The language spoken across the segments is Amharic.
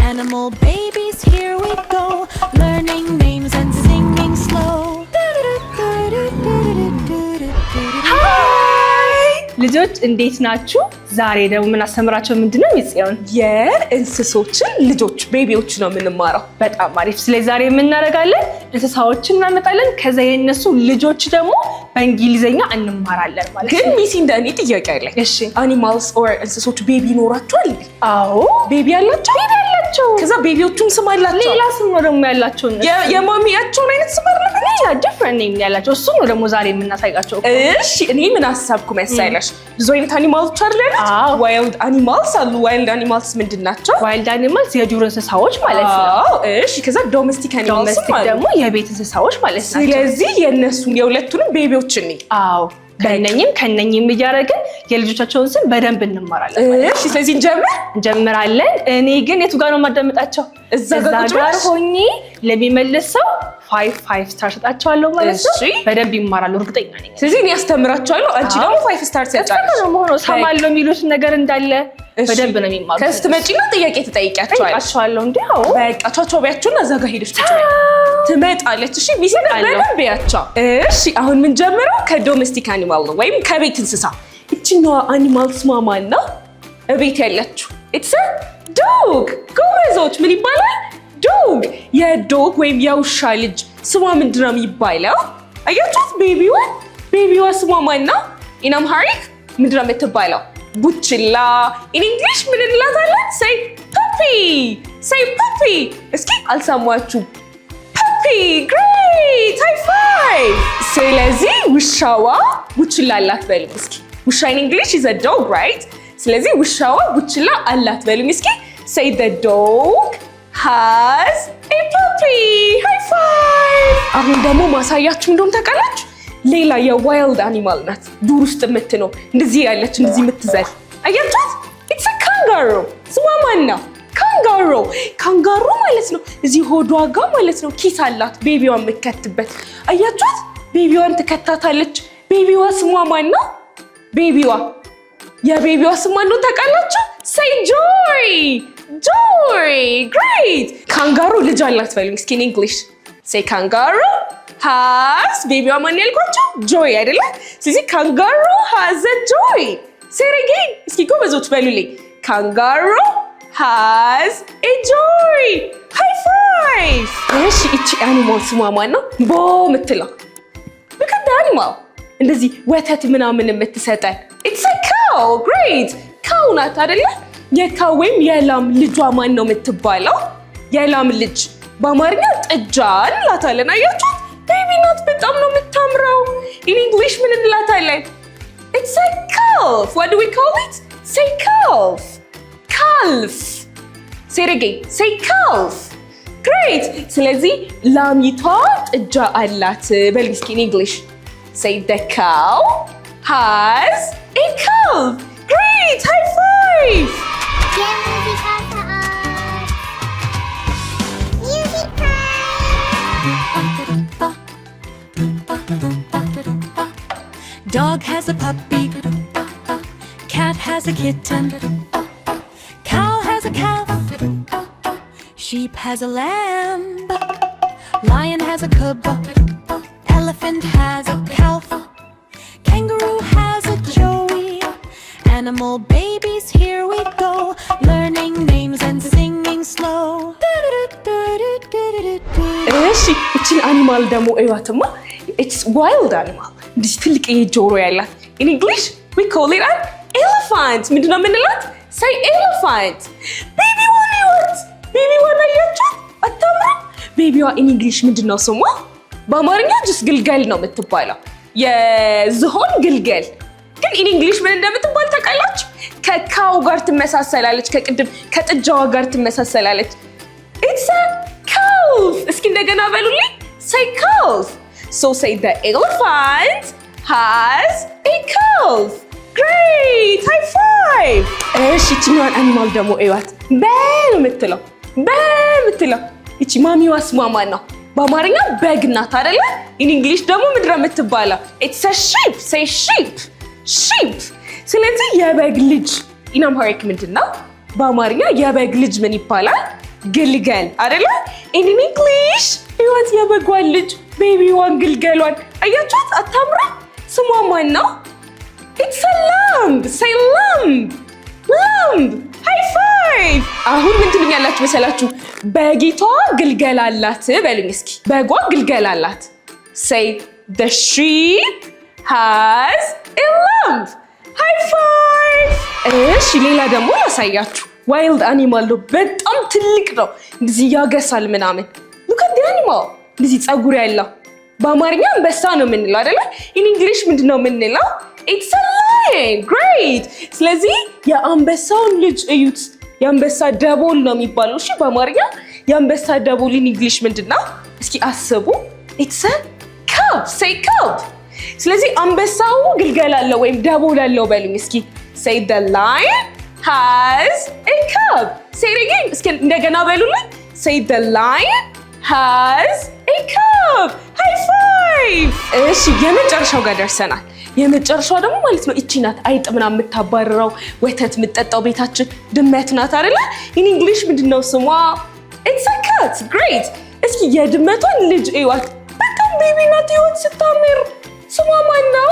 Animal babies, here we go, learning names and singing slow. ልጆች እንዴት ናችሁ? ዛሬ ደግሞ ምን አስተምራቸው ምንድነው? ይጽዮን የእንስሶችን ልጆች ቤቢዎች ነው የምንማረው። በጣም አሪፍ። ስለዚህ ዛሬ የምናደርጋለን እንስሳዎችን እናመጣለን፣ ከዛ የነሱ ልጆች ደግሞ በእንግሊዘኛ እንማራለን ማለት ነው። ግን ሚሲ እንደኔ ጥያቄ አለ። እሺ አኒማልስ ኦር እንስሶች ቤቢ ይኖራቸዋል? አዎ ቤቢ ያላቸው። ከዛ ቤቢዎቹም ስም አላቸው። ሌላ ስም ነው ደግሞ ያላቸው። የማሚያቸውን አይነት ስም አላቸው። ዲፍረንት ኔም ያላቸው። እሱ ነው ደግሞ ዛሬ የምናሳይጋቸው። እሺ እኔ ምን አሰብኩ መሰለሽ? ብዙ አይነት አኒማልስ አሉ። ዋይልድ አኒማልስ አሉ። ዋይልድ አኒማልስ ምንድን ናቸው? ዋይልድ አኒማልስ የዱር እንስሳዎች ማለት ነው። እሺ ከዛ ዶሜስቲክ አኒማልስ ደግሞ የቤት እንስሳዎች ማለት ነው። ስለዚህ የነሱን የሁለቱንም ቤቢዎች ነኝ። አዎ ከነኝም እያደረግን የልጆቻቸውን ስም በደንብ እንማራለን። እሺ ስለዚህ እንጀምራለን። እኔ ግን የቱ ጋር ነው የማዳምጣቸው? እዛ ጋር ሆኜ ለሚመልስ ሰው 5 ስታር ሰጣቸዋለሁ ማለት ነው። በደንብ ይማራሉ እርግጠኛ ነኝ። ስለዚህ እኔ ያስተምራቸዋለሁ፣ አንቺ ደግሞ 5 ስታር ሰጫለሽ። ሰማለሁ የሚሉት ነገር እንዳለ በደንብ ነው የሚማሩት። ከዚህ ትመጪና ጥያቄ ትጠይቂያቸዋለሁ። እንዴው በቃ ቻቻው ቢያቸውና እዛ ጋር ሄደሽ ትመጣለች። እሺ ቢሲ በደንብ ያቻው። እሺ አሁን ምን ጀምረው ከዶሜስቲክ አኒማል ነው ወይም ከቤት እንስሳ። እቺኛዋ አኒማል ስሟ ማን ነው? እቤት ያለችው ኢትስ ዶግ። ጎበዞች ምን ይባላል? ዶግ። የዶግ ወይም የውሻ ልጅ ስሟ ምንድን ነው የሚባለው? አያችሁት? ቤቢዋ ስሟ ማን ነው? ኢን አምሃሪክ ምንድን ነው የምትባለው? ቡችላ። ኢን እንግሊሽ ምን እንላታለን? ሴይ ፑፒ። እስኪ አልሰማችሁ? ፑፒ። ግሬት ሃይ ፋይቭ። ስለዚህ ውሻዋ ቡችላ አላት በሉኝ እስኪ። ውሻ ኢን እንግሊሽ ኢዝ አ ዶግ ራይት? ስለዚህ ውሻዋ ቡችላ አላት በሉኝ እስኪ። ሴይ ዘ ዶግ has a puppy. High five. አሁን ደግሞ ማሳያችሁ እንደውም ታውቃላችሁ፣ ሌላ የዋይልድ አኒማል ናት። ዱር ውስጥ የምትኖር እንደዚህ ያለች እንደዚህ የምትዘል አያችኋት? ኢትስ አ ካንጋሮ። ስሟ ማን ነው? ካንጋሮ ማለት ነው። እዚህ ሆዷ ጋር ማለት ነው ኪስ አላት ቤቢዋን የምትከትበት። አያችኋት? ቤቢዋን ትከታታለች። ቤቢዋ ስሟ ማን ነው? የቤቢዋ ስሟ ማን ነው ታውቃላችሁ? say joy. Great. ካንጋሮ ልጅ አላት በሉኝ እስኪ። እንግሊሽ say kangaroo has ቤቢዋ ማን ያልኳቸው? joy አይደለ? ስለዚህ ካንጋሮ has a joy. say it again እስኪ ጎበዞች በሉልኝ። kangaroo has a joy. high five. እሺ እቺ አኒማል ስሟ ማን ነው? ቦ የምትለው look at the animal እንደዚህ ወተት ምናምን የምትሰጠን it's a cow. great. ካው ናት አይደለ? የካው ወይም የላም ልጇ ማን ነው የምትባለው? የላም ልጅ በአማርኛ ጥጃ እንላታለን። አያችሁት? ቤቢ ናት። በጣም ነው የምታምረው። ኢን እንግሊሽ ምን እንላታለን? ኢትስ አ ካልፍ። ዋት ዱ ዊ ኮል ኢት? ሴይ ካልፍ። ሴይ አጌን ሴይ ካልፍ። ግሬት። ስለዚህ ላሚቷ ጥጃ አላት በል እስኪ። ኢን እንግሊሽ ሴይ ዘ ካው ሃዝ ኤ ካልፍ። ግሬት ሃይ ፋይቭ. Dog has a puppy, cat has a kitten, cow has a calf, sheep has a lamb, lion has a cub, elephant has a calf, kangaroo has a joey. Animal babies, here we go, learning names and singing slow. እሺ እቺን አኒማል ደግሞ እዩዋትማ። ኢትስ ዋይልድ አኒማል እንዲህ ትልቅ ጆሮ ያላት። ኢን እንግሊሽ ዊ ኮል ኢት አን ኤሌፋንት። ምንድን ነው የምንላት? ሳይ ኤሌፋንት። ቤቢዋን እዩዋት። ቤቢዋን አያችኋት? አታምርም? ቤቢዋ ኢን እንግሊሽ ምንድን ነው ስሟ? በአማርኛ ጅስ ግልገል ነው የምትባለው፣ የዝሆን ግልገል። ግን ኢን እንግሊሽ ምን እንደምትባል ታውቃላችሁ? ከካው ጋር ትመሳሰላለች፣ ከጥጃዋ ጋር ትመሳሰላለች። ኢትስ አ ካልፍ። እስኪ እንደገና በሉልኝ። say calf. So say the elephant has a calf. Great! High five! እሺ እቺኛዋን አኒማል ደግሞ እዩዋት። በል የምትለው እቺ ማሚዋ ስሟ ማን ነው? በአማርኛ በግ ናት አይደለ? ኢን እንግሊሽ ደግሞ ምንድን ነው የምትባለው? ኢትስ አ ሺፕ። say sheep. ስለዚህ የበግ ልጅ ኢን አምሃሪክ ምንድን ነው? በአማርኛ የበግ ልጅ ምን ይባላል? ግልገል አይደለ? in English ህይወት የበጓን ልጅ ቤቢዋን ግልገሏን አያችኋት? አታምራ? ስሟ ማን ነው? it's a lamb. say lamb. lamb. high five. አሁን ምን ትሉኛላችሁ መሰላችሁ? በጊቷ ግልገል አላት በሉኝ እስኪ። በጓ ግልገል አላት። say the sheep has a lamb. high five. እሺ ሌላ ደግሞ ላሳያችሁ። ዋይልድ አኒማል ነው። በጣም ትልቅ ነው። እንደዚህ ያገሳል ምናምን። look at the animal. እንደዚህ ፀጉር ያለው በአማርኛ አንበሳ ነው የምንለው አይደለ? in English ምንድነው የምንለው? it's a lion. great. ስለዚህ የአንበሳውን ልጅ እዩት። የአንበሳ ደቦል ነው የሚባለው። እሺ በአማርኛ የአንበሳ ደቦል in English ምንድነው? እስኪ አስቡ። it's a cub. say cub. ስለዚህ አንበሳው ግልገል አለው ወይም ደቦል አለው በሉኝ እስኪ። say the lion has a cub. say it again. እስኪ እንደገና በሉልኝ። say the lion has a cub. high five. እሺ የመጨረሻው ጋር ደርሰናል። የመጨረሻው ደግሞ ማለት ነው እቺ ናት። አይጥ ምናምን የምታባርረው ወተት የምትጠጣው ቤታችን ድመት ናት አይደለ? in English ምንድነው ስሟ? it's a cat. great. እስኪ የድመቷን ልጅ እዩዋት። በጣም ቤቢ ናት። ይሁን ስታምር ስሟ ማን ነው?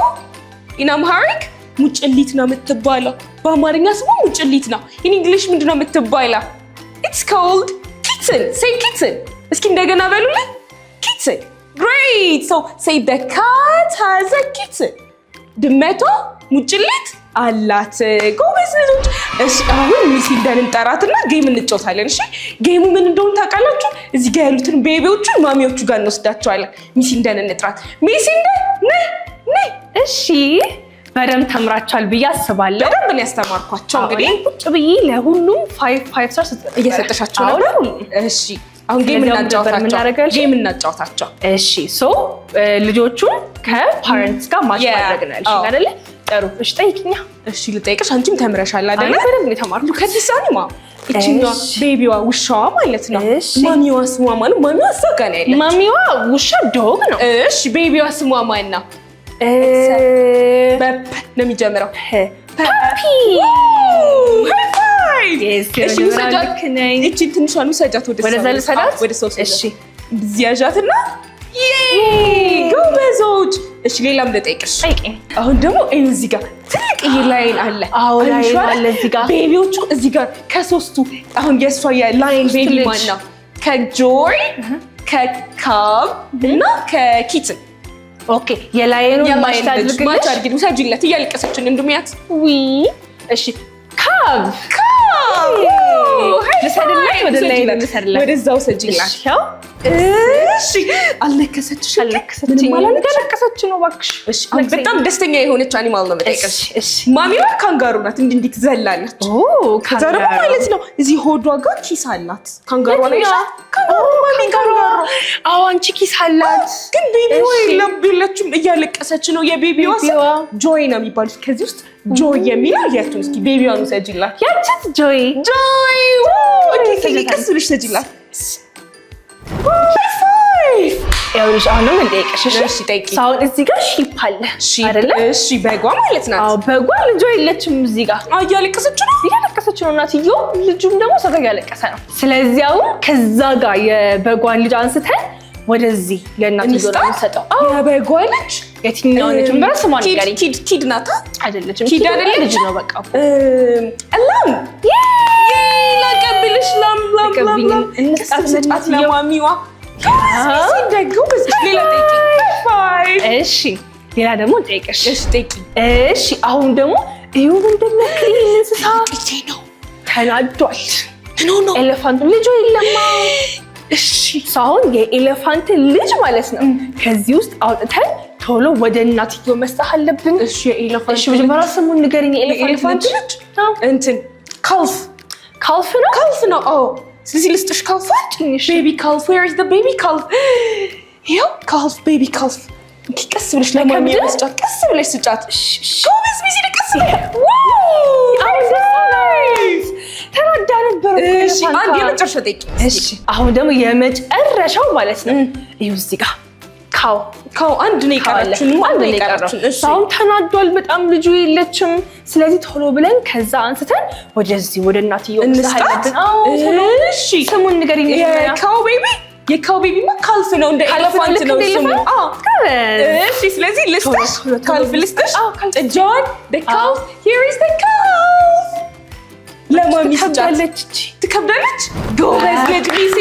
in Amharic ሙጭሊት ነው የምትባለው። በአማርኛ ስሟ ሙጭሊት ነው። in English ምንድነው የምትባለው? it's called kitten. say kitten. እስኪ እንደገና በሉልኝ። kitten. great. so say the cat has a kitten. ድመቷ ሙጭሊት አላት። ጎበዝ ልጆች። እሺ አሁን ሚሲንደን እንጠራትና ጌም እንጫወታለን። እሺ ጌሙ ምን እንደሆነ ታውቃላችሁ? እዚህ ጋር ያሉትን ቤቢዎቹን ማሚዎቹ ጋር እንወስዳቸዋለን። ሚሲንደን እንጥራት። ሚሲንደን ነይ ነይ። እሺ በደንብ ተምራችኋል ብዬ አስባለሁ። በደንብ ነው ያስተማርኳቸው። እንግዲህ ቁጭ ብዬ ለሁሉም 5 ስታር እየሰጠሻቸው ነበር። እሺ አሁን ጌም እናጫወታቸው። እሺ ሶ ልጆቹን ከፓረንትስ ጋር ማች ማድረግ ነው ያልሽኝ አይደለ? ጥሩ። እሺ ጠይቂኛ። እሺ ልጠይቅሽ። አንቺም ተምረሻል አይደለ? በደንብ ነው የተማርኩት። ከዲሳኒማ እቺኛ ቤቢዋ ውሻዋ ማለት ነው። ማሚዋ ስሟ ማለት ማሚዋ እዛ ጋር ነው ያለችው። ማሚዋ ውሻ ዶግ ነው። እሺ ቤቢዋ ስሟ ማን ነው? በፕ ነው የሚጀምረው። ፓፒ። እሺ እቺ ትንሿን ውሰጃት ወደ ሰው። እሺ ዚያዣትና ጎበዞች። እሺ ሌላም ልጠይቅሽ። አሁን ደግሞ እዚህ ጋር ትልቅ ላይን አለ። ላይን አለ እዚህ ጋር። ቤቢዎቹ እዚህ ጋር ከሶስቱ አሁን የእሷ የላይን ቤቢ ማን ነው? ከጆይ ከካብ እና ከኪትን። ኦኬ የላይኑ ማች አድርጊ። ውሰጂለት እያለቀሰች ነው እንድሚያት። እሺ ካብ ወደዛው ሰጂላት። እሺ አልነከሰችሽም? አልነከሰች ነው እባክሽ። በጣም ደስተኛ የሆነች አኒማል ነው የምጠይቅሽ። ማሚዋ ካንጋሩ ናት። እንዲህ ትዘላለች። ከዛ ደግሞ ማለት ነው እዚህ ሆዷ ጋር ኪስ አላት። ካንጋሩ ላይ ካንጋሩ አንቺ ኪስ አላት። ግን ቤቢዋ የለችም፣ እያለቀሰች ነው። የቤቢዋ ጆይ ነው የሚባሉት። ከዚህ ውስጥ ጆይ የሚለው የቱን? እስኪ ቤቢዋን ውሰጂላት። ያቺት ጆይ ቀስ ብለሽ ሰጂላት። ያውልሽ አሁንም እንጠይቅሽ። እሺ ጠይቂ። አሁን እዚህ ጋር ሺፕ አለ አይደለ? እሺ በጓ ማለት ናት። አዎ በጓ ልጇ የለችም እዚህ ጋር። እያለቀሰች ነው እናትየው፣ ልጁም ደግሞ ሰው ጋር እያለቀሰ ነው። ስለዚህ አሁን ከዛ ጋር የበጓን ልጅ አንስተን ወደዚህ ለእናትየው ነው የምንሰጠው። የበጓ ልጅ የትኛው ልጅ ነው? ስሟን ንገሪኝ። ኪድ ናታ? አይደለችም። ኪድ አይደለች። ልጅ ነው በቃ። ላም ላቀብልሽ። ላም እንስጣት ለማሚዋ። ሌላ ጠይቂ። እሺ ሌላ ደግሞ ጠይቅሽ። እሺ ጠይቂ። እሺ አሁን ደግሞ ይኸው እንደሚያክል እንስሳ ነው ተናዷል። ነው ኤሌፋንት ልጅ የለማ። እሺ አሁን የኤሌፋንት ልጅ ማለት ነው ከዚህ ውስጥ አውጥተን ቶሎ ወደ እናትየው መስጠት አለብን። እሺ የኤሌፋንት እሺ መጀመሪያ ስሙን ንገሪኝ። የኤሌፋንት ልጅ እንትን ካልፍ ነው። ካልፍ ነው። አዎ ስለዚህ ልስጥሽ ካልፋን። ቤቢ ካልፍ። where is the baby calf? ይኸው ካልፍ ቤቢ ካልፍ። ቀስ ብለሽ ለማሚ መስጫት። ቀስ ብለሽ ስጫት። ጎበዝ ሚዚ ቀስ ተረዳ ነበር። እሺ አንድ የመጨረሻ ጠይቂ። እሺ አሁን ደግሞ የመጨረሻው ማለት ነው ይኸው እዚህ ጋር ካው አንድ ነው የቀረችን። አሁን ተናዷል በጣም ልጁ የለችም። ስለዚህ ቶሎ ብለን ከዛ አንስተን ወደዚህ ወደ እናትየው እንስታለን። እሺ ስሙን ንገሪኝ። የካው ቤቢማ ካልፍ ነው እንደ ኤሌፋንት ነው ስሙ። እሺ ስለዚህ ልስጥሽ ካልፍ ልስጥሽ። ጥጃዋን the cow here is the cow ለማሚ ትከብዳለች። ጎበዝ ልጅ ሚሲ